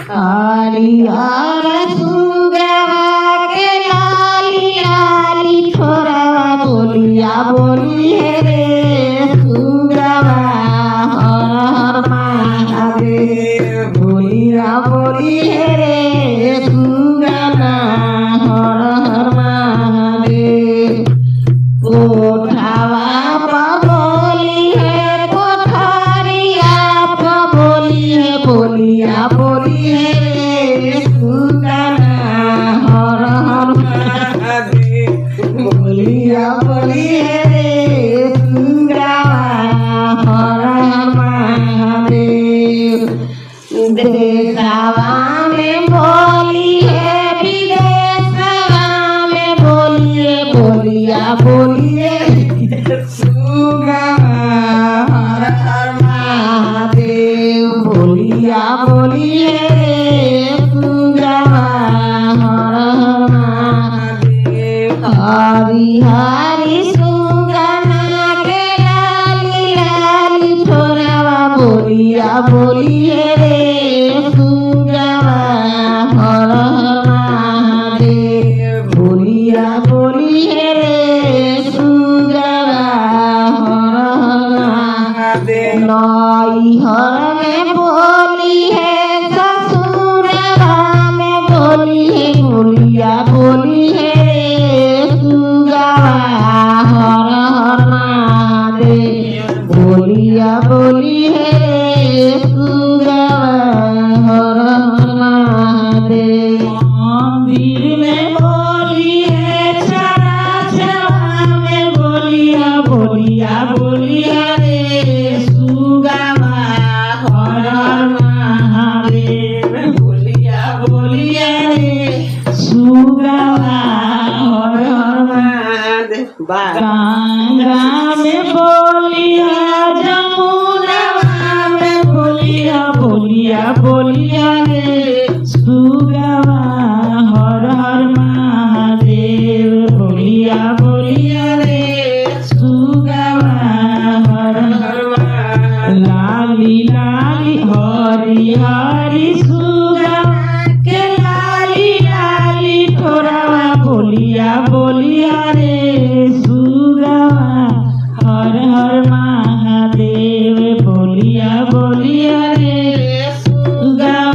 हरिहर सुगवा के लाली लाली छोरवा बोलिया बोलिए रे सुगवा हर हर महादेव बोलिया बोलिए रे सुगवा हर हर महादेव कोठावा पा बोली है कोठारिया पा बोली है बोलिया बोलिए रे सुगवा हर हर महादेव बोलिया बोलिए रे सुगवा हर हर महादेव देशवा में बोली है विदेशवा में बोलिए बोलिया बोलिए सुगवा हर हर महादेव बोलिया बोलिए रे सुगवा हर हर महादेव हरि हरि सुगना के लाली लाली छोरवा बोलिया बोलिए रे सुगवा हर हर महादेव बोलिया बोलिए रे सुगवा हर हर महादेव नैहर में बोली है ससुरवा में बोली है बोलिया बोलिए रे सुगवा हर हर महादेव बोलिया बोलिए रे सुगवा हर हर महादेव मंदिर में बोली है चरा चरा में बोलिया बोलिया बोलिया रे सुगवा हर हर महादेव बोलिया बोलिया रे सुगवा हर हर महादेव गंगा में बोलिया जमुनवा में बोलिया बोलिया बोलिया रे सुगवा हर हर महादेव बोलिया बोलिया रे